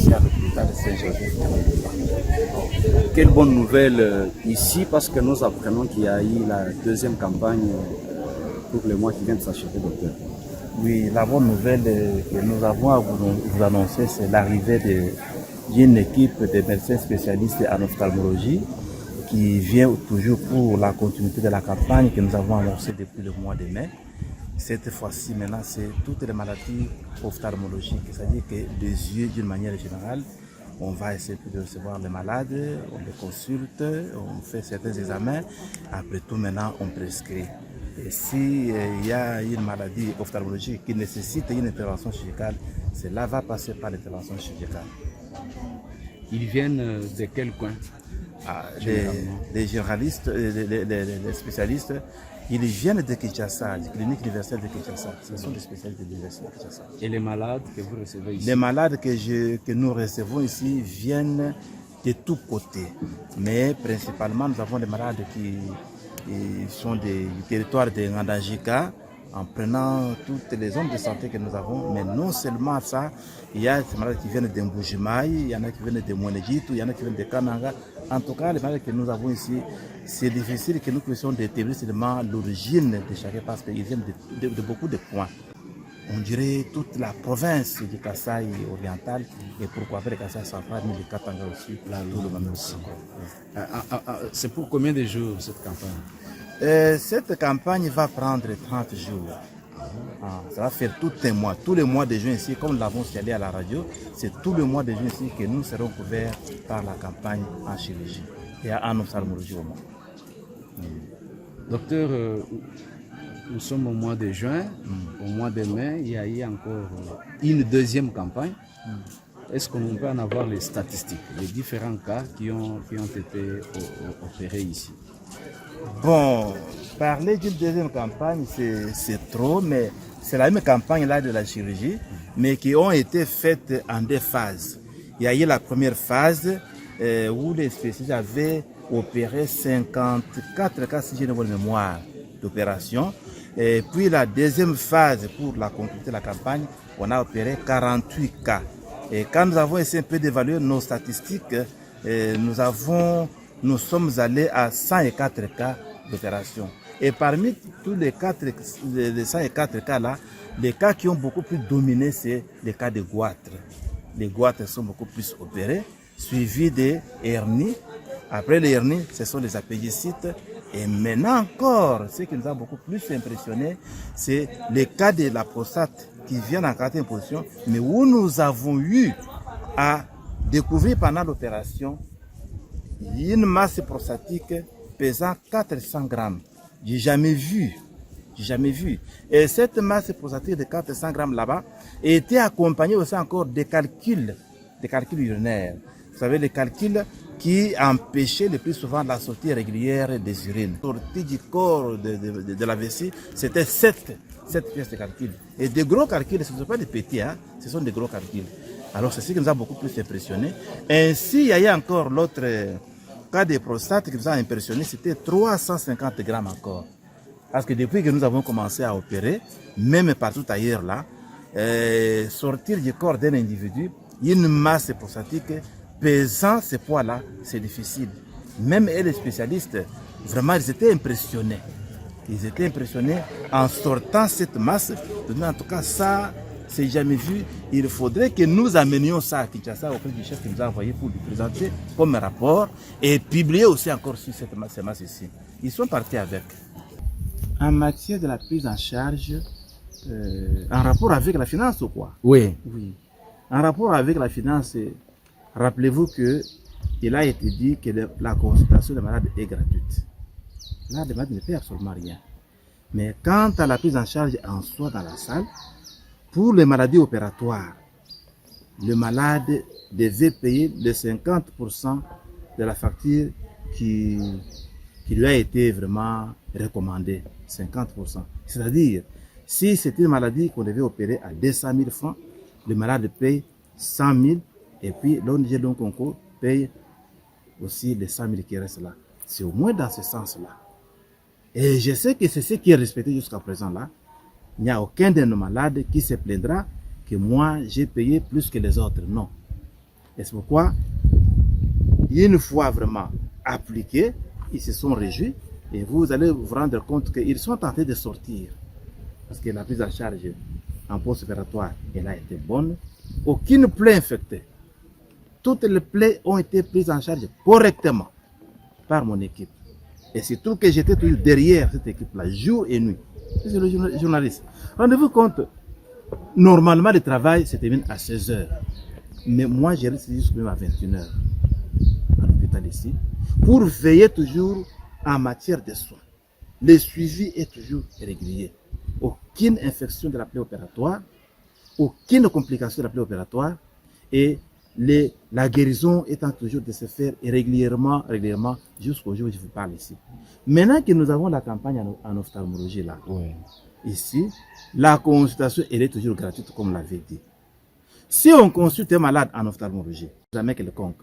ici à l'hôpital Saint-Joseph. Quelle bonne nouvelle ici, parce que nous apprenons qu'il y a eu la deuxième campagne pour le mois qui vient de s'achever, docteur. Oui, la bonne nouvelle que nous avons à vous annoncer, c'est l'arrivée d'une équipe de médecins spécialistes en ophtalmologie qui vient toujours pour la continuité de la campagne que nous avons annoncée depuis le mois de mai. Cette fois-ci, maintenant, c'est toutes les maladies ophtalmologiques, c'est-à-dire que les yeux, d'une manière générale, on va essayer de recevoir les malades, on les consulte, on fait certains examens, après tout, maintenant, on prescrit. Et s'il y a une maladie ophtalmologique qui nécessite une intervention chirurgicale, cela va passer par l'intervention chirurgicale. Ils viennent de quel coin? Les généralistes, les spécialistes, ils viennent de Kinshasa, de clinique universelle de Kinshasa. Ce sont des spécialistes de l'université de Kinshasa. Et les malades que vous recevez ici? Les malades que nous recevons ici viennent de tous côtés. Mais principalement, nous avons des malades qui sont du territoire de Ngandajika, en prenant toutes les zones de santé que nous avons. Mais non seulement ça, il y a des malades qui viennent d'Mboujimaï, il y en a qui viennent de Mouenedjitou, il y en a qui viennent de Kananga. En tout cas, les malades que nous avons ici, c'est difficile que nous puissions déterminer seulement l'origine de chacun parce qu'ils viennent de beaucoup de points. On dirait toute la province du Kasaï oriental et pourquoi pas le Kasaï central, mais le Katanga aussi, tout le monde aussi. C'est pour combien de jours cette campagne? Cette campagne va prendre 30 jours. Ça va faire tout un mois. Tous les mois de juin ici, comme nous l'avons signalé à la radio, c'est tout le mois de juin ici que nous serons couverts par la campagne en chirurgie et en ophtalmologie au moins. Docteur, nous sommes au mois de juin, au mois de mai, il y a eu encore une deuxième campagne. Est-ce qu'on peut en avoir les statistiques, les différents cas qui ont été opérés ici? Bon, parler d'une deuxième campagne, c'est trop, mais c'est la même campagne là de la chirurgie, mais qui ont été faites en deux phases. Il y a eu la première phase où les spécialistes avaient opéré 54 cas, si j'ai une bonne mémoire, d'opération. Et puis la deuxième phase pour la continuité de la campagne, on a opéré 48 cas. Et quand nous avons essayé un peu d'évaluer nos statistiques, nous sommes allés à 104 cas d'opération. Et parmi tous les 104 cas là, les cas qui ont beaucoup plus dominé, c'est les cas de goitres. Les goitres sont beaucoup plus opérés, suivis des hernies. Après les hernies, ce sont les appendicites. Et maintenant encore, ce qui nous a beaucoup plus impressionné, c'est les cas de la prostate qui viennent en 4e position, mais où nous avons eu à découvrir pendant l'opération une masse prostatique pesant 400 grammes. J'ai jamais vu. Et cette masse prostatique de 400 grammes là-bas était accompagnée aussi encore des calculs urinaires. Vous savez, les calculs qui empêchaient le plus souvent la sortie régulière des urines. La sortie du corps de la vessie, c'était 7 pièces de calcul. Et des gros calculs, ce ne sont pas des petits, ce sont des gros calculs. Alors c'est ce qui nous a beaucoup plus impressionné. Ainsi, il y a eu encore l'autre cas de prostate qui nous a impressionné, c'était 350 grammes encore. Parce que depuis que nous avons commencé à opérer, même partout ailleurs là, sortir du corps d'un individu, une masse prostatique pesant ce poids-là, c'est difficile. Même les spécialistes, vraiment, ils étaient impressionnés. Ils étaient impressionnés en sortant cette masse. En tout cas, ça, c'est jamais vu. Il faudrait que nous amenions ça à Kinshasa auprès du chef qui nous a envoyé pour lui présenter comme rapport et publier aussi encore sur cette masse ici. Ils sont partis avec. En matière de la prise en charge, en rapport avec la finance ou quoi? Oui. En rapport avec la finance, rappelez-vous qu'il a été dit que la consultation des malades est gratuite. Là, le malade ne paie absolument rien. Mais quant à la prise en charge en soi dans la salle, pour les maladies opératoires, le malade devait payer les 50% de la facture qui lui a été vraiment recommandée. 50%. C'est-à-dire, si c'est une maladie qu'on devait opérer à 200 000 francs, le malade paye 100 000 et puis l'ONG Long Concours paye aussi les 100 000 qui restent là. C'est au moins dans ce sens-là. Et je sais que c'est ce qui est respecté jusqu'à présent là. Il n'y a aucun de nos malades qui se plaindra que moi j'ai payé plus que les autres. Non. Et c'est pourquoi, une fois vraiment appliqués, ils se sont réjouis et vous allez vous rendre compte qu'ils sont tentés de sortir. Parce que la prise en charge en post-opératoire, elle a été bonne. Aucune plaie infectée. Toutes les plaies ont été prises en charge correctement par mon équipe. Et c'est tout que j'étais toujours derrière cette équipe-là, jour et nuit. C'est le journaliste. Rendez-vous compte, normalement le travail se termine à 16h. Mais moi, j'ai resté jusqu'à 21h à l'hôpital ici pour veiller toujours en matière de soins. Le suivi est toujours régulier. Aucune infection de la plaie opératoire, aucune complication de la plaie opératoire et la guérison étant toujours de se faire régulièrement jusqu'au jour où je vous parle ici. Maintenant que nous avons la campagne en ophtalmologie là, ici, la consultation elle est toujours gratuite comme on l'avait dit. Si on consulte un malade en ophtalmologie, jamais quelconque,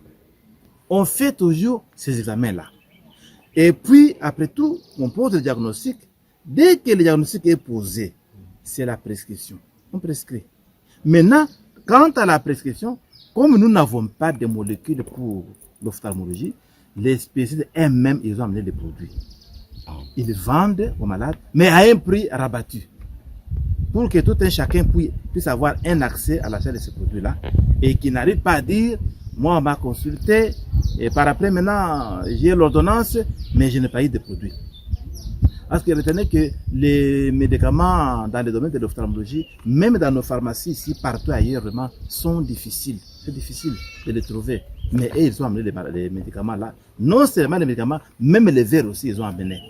on fait toujours ces examens-là. Et puis, après tout, on pose le diagnostic. Dès que le diagnostic est posé, c'est la prescription. On prescrit. Maintenant, quant à la prescription, comme nous n'avons pas de molécules pour l'ophtalmologie, les spécialistes eux-mêmes, ils ont amené des produits. Ils vendent aux malades, mais à un prix rabattu. Pour que tout un chacun puisse avoir un accès à l'achat de ces produits-là et qui n'arrive pas à dire, moi on m'a consulté et par après maintenant j'ai l'ordonnance, mais je n'ai pas eu de produits. Parce que retenez que les médicaments dans le domaine de l'ophtalmologie, même dans nos pharmacies ici, partout ailleurs, vraiment, sont difficiles. C'est difficile de les trouver. Mais eux, ils ont amené les médicaments là. Non seulement les médicaments, même les verres aussi, ils ont amené.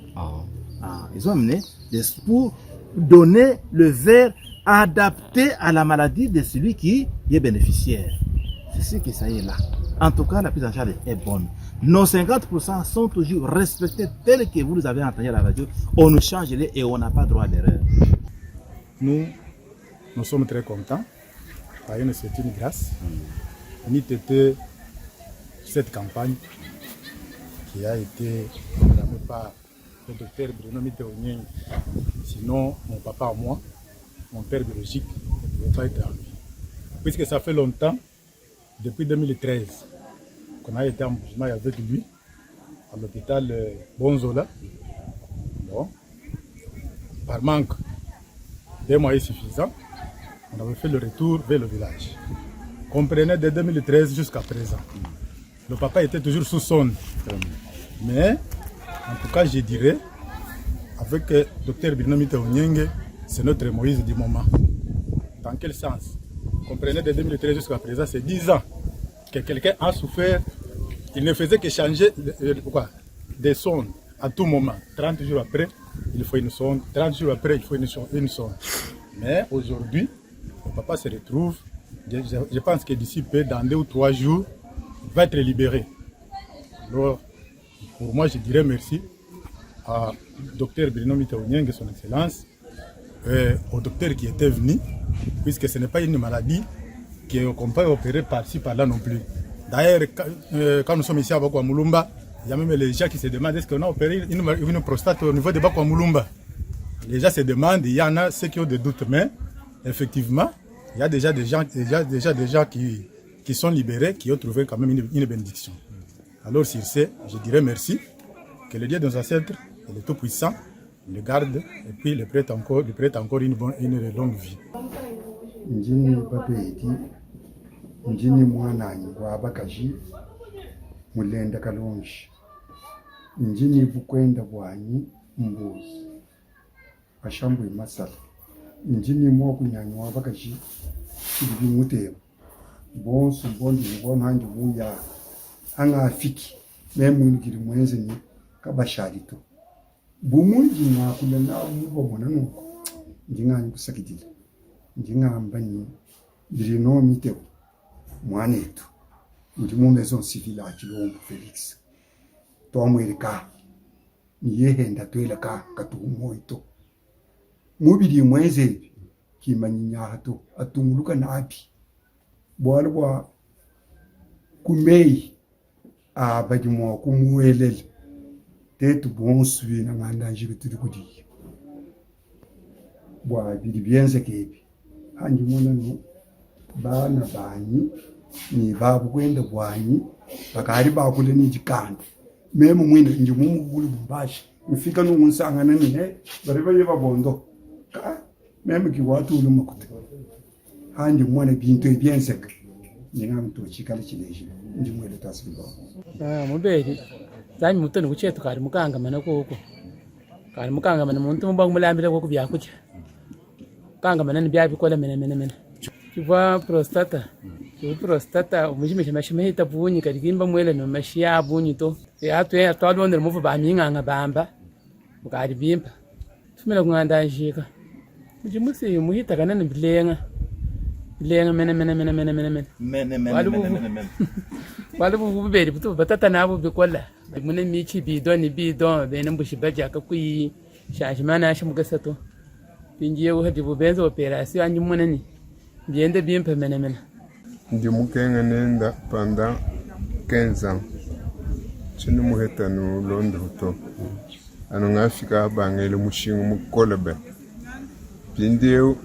Ils ont amené pour donner le verre adapté à la maladie de celui qui est bénéficiaire. C'est ce que ça y est là. En tout cas, la prise en charge est bonne. Nos 50% sont toujours respectés tels que vous les avez entendus à la radio. On nous change les et on n'a pas droit à l'erreur. Nous sommes très contents. C'est une grâce. Ni été cette campagne qui a été programmée par le docteur Bruno Miteonyeng. Sinon, mon papa et moi, mon père biologique, ne pouvait pas être en vie. Puisque ça fait longtemps, depuis 2013, qu'on a été en mouvement avec lui à l'hôpital Bonzola. Bon. Par manque des moyens suffisants, on avait fait le retour vers le village. Comprenez de 2013 jusqu'à présent. Le papa était toujours sous sonde. Mais, en tout cas, je dirais, avec le docteur Bruno Miteonyeng, c'est notre Moïse du moment. Dans quel sens? Comprenez de 2013 jusqu'à présent, c'est 10 ans que quelqu'un a souffert. Il ne faisait que changer des sondes à tout moment. 30 jours après, il faut une sonde. 30 jours après, il faut une sonde. Mais aujourd'hui, le papa se retrouve. Je pense que d'ici peu, dans 2 ou 3 jours, il va être libéré. Alors, pour moi, je dirais merci à docteur Bruno Miteonyeng, son excellence, et au docteur qui était venu, puisque ce n'est pas une maladie qu'on peut opérer par-ci, par-là non plus. D'ailleurs, quand nous sommes ici à Bakwamulumba, il y a même les gens qui se demandent est-ce qu'on a opéré une prostate au niveau de Bakwamulumba. Les gens se demandent, il y en a ceux qui ont des doutes, mais effectivement, il y a déjà des gens qui sont libérés, qui ont trouvé quand même une bénédiction. Alors sur ce, je dirais merci, que le Dieu de nos ancêtres, le Tout-Puissant, le garde et puis le prête encore une longue vie. Njini babeti njini mwananyi wa bakaji mulenda kalonji njini bukwenda bwanyi mbuzi ashambwe masala njini mwakunyanyi wa bakaji ibi mutebo bonsu bondi bona handi buya anga afiki memwe ngiri mwenze ni kabasharito bumunji na kulena mubona nuko njingani kusakidile njingambani birino miteo mwanetu ndi mu maison civile a Chilombo Felix tomwirika ni yehenda twela ka katumoito mubiri mweze kimanyinya hato atunguluka napi bwalwa kumei a bagimo kumuelele tetu bonsubi na nganda njibitudi kudi bwa biri bienze kebi handi mona no bana banyi ni babu kwenda bwanyi bakari bakule ni jikanda meme mwine nje mumukuli bumbashi mfika nunsangana ni bari baye babondo ka meme ki watu ulumukuta handi mwana bintu ebyenseka ninga mtu chikala chineshi nje mwele tasbiba mubeli zami mutoni kuchetu kali mukanga mana koko kali mukanga mana muntu mba kumulambira koko byakucha kanga mana ni byabikola mene kiva prostata umujimisha mashimehita bunyi kaligimba mwele no mashia bunyi to ya twalondera muvu baminganga bamba mukali bimba tumela kunganda njika mujimusi muhita kanene bilenga mene walu bubeli butu batata nabo bikola mune michi bidon bene mbushi baja kakui shashimana shimugasato pingiye uhadi bubenzo operation anyi munani biende bimpa mene ndi mukenga nenda pendant 15 ans chini muheta no londo to ano ngafika bangele mushinga mukolebe pindeu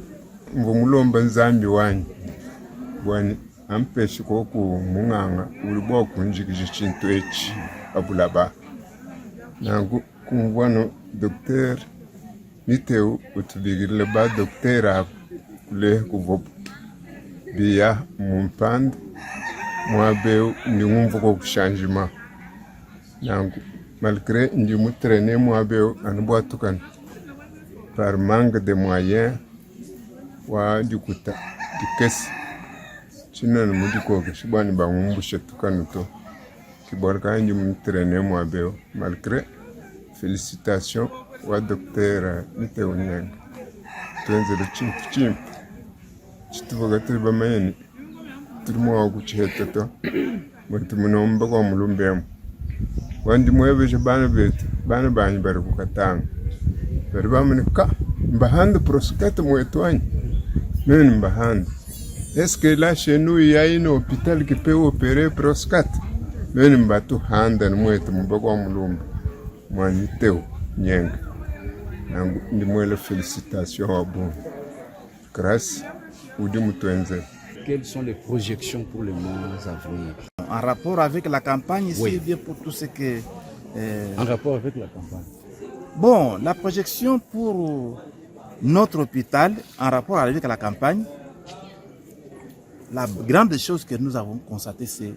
ngomulomba nzambi wanyi bwani ampeshi koku munganga ulibo kunjikije chintu echi abulaba nangu kungwano docteur niteu utubigirle ba docteur kule kuvopu biya mumpand mwabeu ndingumva ko changement nangu malgré ndi mutraîner mwabeu anbo atukan par manque de moyens wa dikuta dikes chinan mudiko ke shibani ba ngumbushe tukanuto kiborka ndi mutraîner mwabeu malgré félicitations wa docteur niteunyang tuenze chimp chituvaga turi bamayeni turimo waguchiheta to muti munomba kwa mulumbemu wandi mwebeje bana banyi bari kukatanga bari bameneka mbahanda proskata mwetwanyi mene mbahanda eske la chenu yayi no hospital ki pe opérer prostate mene mbatu handa mwete mumba kwa mulumba mwani teo nyenga nangu ndi mwele félicitations wa bon grâce Quelles sont les projections pour les mois à venir? En rapport avec la campagne, oui. C'est bien pour tout ce que... En rapport avec la campagne. Bon, la projection pour notre hôpital, en rapport avec la campagne, la grande chose que nous avons constatée, c'est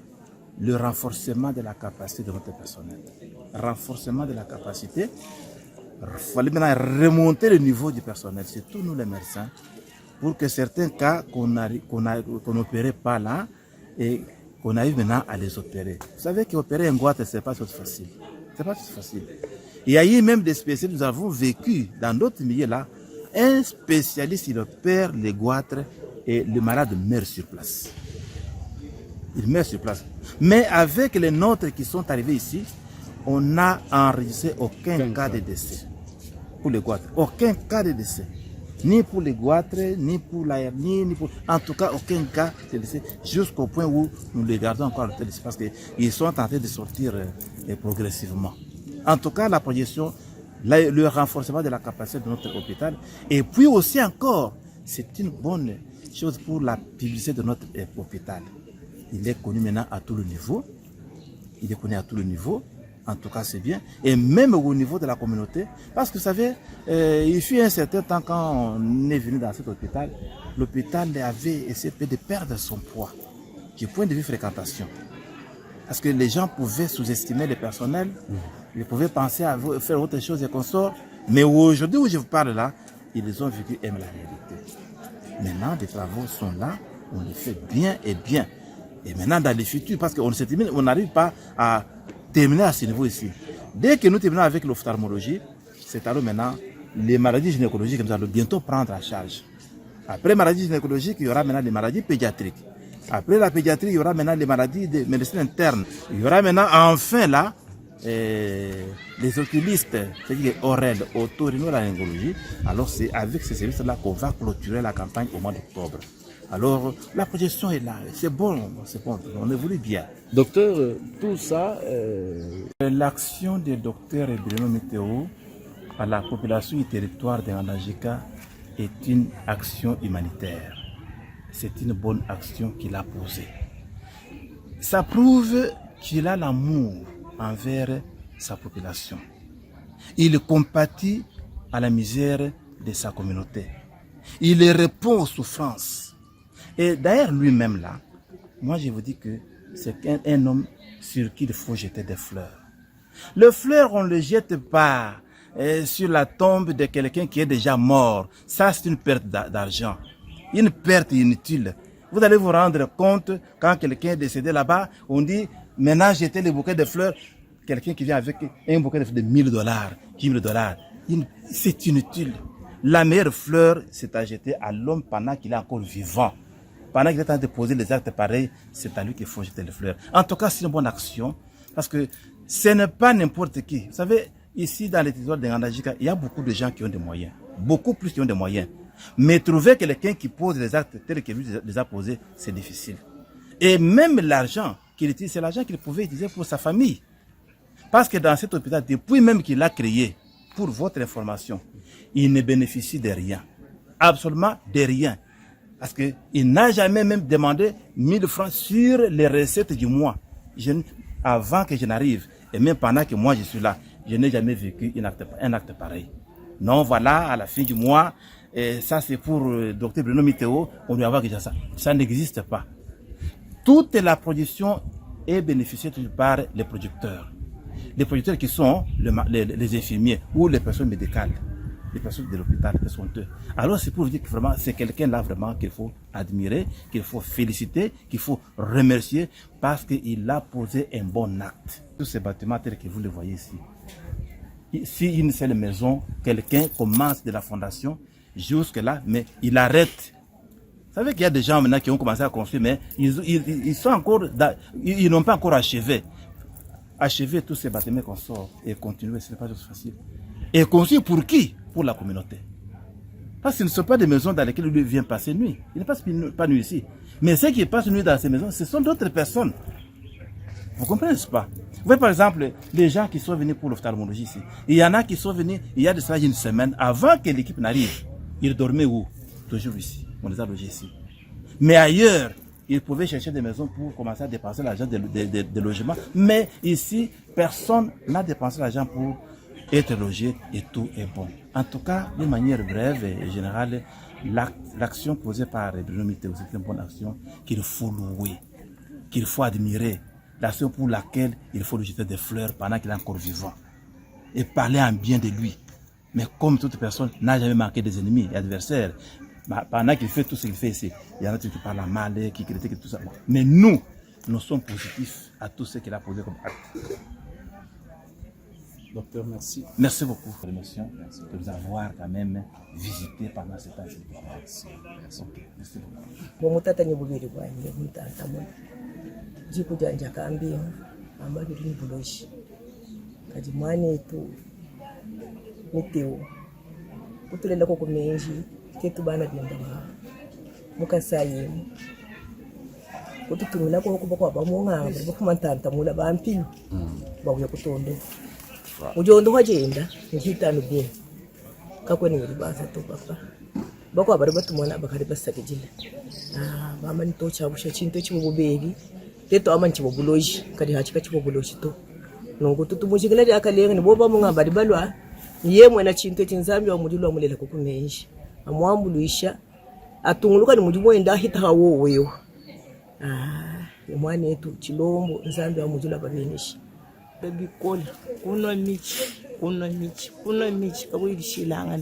le renforcement de la capacité de notre personnel. Renforcement de la capacité. Il fallait maintenant remonter le niveau du personnel, c'est tous nous les médecins, pour que certains cas qu'on n'opérait pas là et qu'on arrive maintenant à les opérer. Vous savez qu'opérer un goitre, ce n'est pas chose facile. C'est pas chose facile. Il y a eu même des spécialistes, nous avons vécu dans d'autres milieux là, un spécialiste, il opère les goitres et le malade meurt sur place. Il meurt sur place. Mais avec les nôtres qui sont arrivés ici, on n'a enregistré aucun cas de décès pour les goitres. Aucun cas de décès. Ni pour les goitres, ni pour la hernie, ni pour... En tout cas, aucun cas de décès, jusqu'au point où nous les gardons encore à l'hôtel ici, parce qu'ils sont en train de sortir progressivement. En tout cas, la projection, le renforcement de la capacité de notre hôpital, et puis aussi encore, c'est une bonne chose pour la publicité de notre hôpital. Il est connu maintenant à tout le niveau. Il est connu à tout le niveau. En tout cas, c'est bien. Et même au niveau de la communauté. Parce que vous savez, il fut un certain temps quand on est venu dans cet hôpital, l'hôpital avait essayé de perdre son poids du point de vue fréquentation. Parce que les gens pouvaient sous-estimer le personnel, ils pouvaient penser à faire autre chose et consorts. Mais aujourd'hui où je vous parle là, ils ont vécu aiment la réalité. Maintenant, les travaux sont là, on les fait bien et bien. Et maintenant, dans les futurs, parce qu'on n'arrive pas à terminer à ce niveau ici. Dès que nous terminons avec l'ophtalmologie, c'est alors maintenant les maladies gynécologiques que nous allons bientôt prendre en charge. Après les maladies gynécologiques, il y aura maintenant les maladies pédiatriques. Après la pédiatrie, il y aura maintenant les maladies de médecine interne. Il y aura maintenant enfin là les oculistes, c'est-à-dire oreilles, otorhinolaryngologie. Alors c'est avec ces services-là qu'on va clôturer la campagne au mois d'octobre. Alors, la projection est là, c'est bon, on évolue bien. Docteur, tout ça... L'action du docteur Bruno Météo à la population du territoire de Ngandajika est une action humanitaire. C'est une bonne action qu'il a posée. ça prouve qu'il a l'amour envers sa population. Il compatit à la misère de sa communauté. Il répond aux souffrances. Et d'ailleurs, lui-même là, moi je vous dis que c'est un homme sur qui il faut jeter des fleurs. Les fleurs, on ne les jette pas sur la tombe de quelqu'un qui est déjà mort. Ça, c'est une perte d'argent. Une perte inutile. Vous allez vous rendre compte, quand quelqu'un est décédé là-bas, on dit, maintenant jetez les bouquets de fleurs. Quelqu'un qui vient avec un bouquet de fleurs de $1000, $10,000. C'est inutile. La meilleure fleur, c'est à jeter à l'homme pendant qu'il est encore vivant. Pendant qu'il est en train de poser les actes pareils, c'est à lui qu'il faut jeter les fleurs. En tout cas, c'est une bonne action, parce que ce n'est pas n'importe qui. Vous savez, ici, dans les territoires de Ngandajika, il y a beaucoup de gens qui ont des moyens. Beaucoup plus qui ont des moyens. Mais trouver quelqu'un qui pose les actes tels que lui les a posés, c'est difficile. Et même l'argent qu'il utilise, c'est l'argent qu'il pouvait utiliser pour sa famille. Parce que dans cet hôpital, depuis même qu'il l'a créé, pour votre information, il ne bénéficie de rien. Absolument de rien. Parce qu'il n'a jamais même demandé 1000 francs sur les recettes du mois. Avant que je n'arrive, et même pendant que moi je suis là, je n'ai jamais vécu un acte pareil. Non, voilà, à la fin du mois, et ça c'est pour Dr Bruno Miteo, on lui a dit ça. Ça n'existe pas. Toute la production est bénéficiée par les producteurs. Les producteurs qui sont les infirmiers ou les personnes médicales, les personnes de l'hôpital qui sont eux. Alors c'est pour vous dire que vraiment c'est quelqu'un là vraiment qu'il faut admirer, qu'il faut féliciter, qu'il faut remercier parce qu'il a posé un bon acte. Tous ces bâtiments tels que vous les voyez ici. Si une seule maison, quelqu'un commence de la fondation jusque là, mais il arrête. Vous savez qu'il y a des gens maintenant qui ont commencé à construire, mais ils sont encore, ils n'ont pas encore achevé. Achever tous ces bâtiments qu'on sort et continuer, ce n'est pas juste facile. Et construire pour qui? Pour la communauté. Parce que ce ne sont pas des maisons dans lesquelles lui vient passer nuit. Il ne passe pas nuit ici. Mais ceux qui passent nuit dans ces maisons, ce sont d'autres personnes. Vous comprenez, n'est-ce pas? Vous voyez par exemple, les gens qui sont venus pour l'ophtalmologie ici. Il y en a qui sont venus, il y a de cela une semaine, avant que l'équipe n'arrive. Ils dormaient où? Toujours ici. On les a logés ici. Mais ailleurs, ils pouvaient chercher des maisons pour commencer à dépenser l'argent de logement. Mais ici, personne n'a dépensé l'argent pour être logé et tout est bon. En tout cas, d'une manière brève et générale, l'action posée par Bruno Miteo, c'est une bonne action qu'il faut louer, qu'il faut admirer. L'action pour laquelle il faut lui jeter des fleurs pendant qu'il est encore vivant. Et parler en bien de lui. Mais comme toute personne n'a jamais manqué des ennemis et adversaires, pendant qu'il fait tout ce qu'il fait ici, il y en a qui parlent mal, qui critiquent tout ça. Mais nous sommes positifs à tout ce qu'il a posé comme acte. Docteur, merci. Merci beaucoup pour l'émission, de nous avoir quand même visité pendant ce temps. Merci. Okay. Merci beaucoup. Bomutatanye bubiri bwanjye mutatamwe jikujanja kambi ambayo ni buloshi kati mwane tu Miteo kutulenda ko kumenji ketu bana byenda ba mukasaye kututumila ko kubako abamonganga bakumantanta mula bampini babuye kutondo ujondo hajenda ngitano bye kakweni ngibasa to papa bako bari batumona bakari basakijile bamani to chabusha chinto chibubegi teto amanchi bobuloji kadi hachika chibobuloji to nongo tutumujigila di akalenga ni boba munga bari balwa yemwe na chinto chinzambi wa mudilo amulela kukumenji amwambuluisha atunguluka ni mujibo enda hita hawo weyo ni mwane tu chilombo nzambi wa mudilo babenishi bebikola kuno michi kakuyilishilanga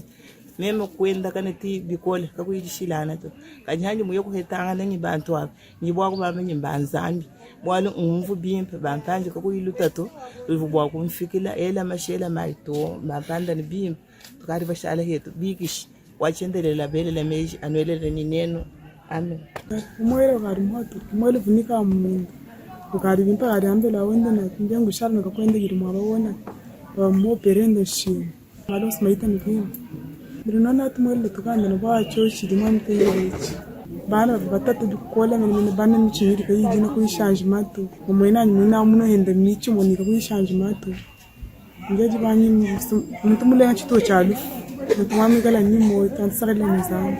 meme kwenda kaneti bikola kakuyilishilana to kanyanyi muyo kuhetanga nanyi bantu aba nyibwa ku bamenye mbanzambi bwalo umvu bimpe bampanje kakuyiluta to bwa kumfikila ela mashela maito mapanda ni bimpe tukari bashala hetu bikish wachendelela belela meji anwelele ni neno amen umoyela kari moto umoyela vunika mundu ukari bimpa kari ambela wende na ndengu shalme kakwende giri mwabona mo perendo shi malo smaita ni bimpe Brunona tumwele tukanda na bacho shidima mteyechi bana batatu dukola na bana michiri kayi na ku changement umwena nyina muno hende michi monika ku changement ngeji banyi mutumule chito chalu mutumamigala nyimo tansagala nizana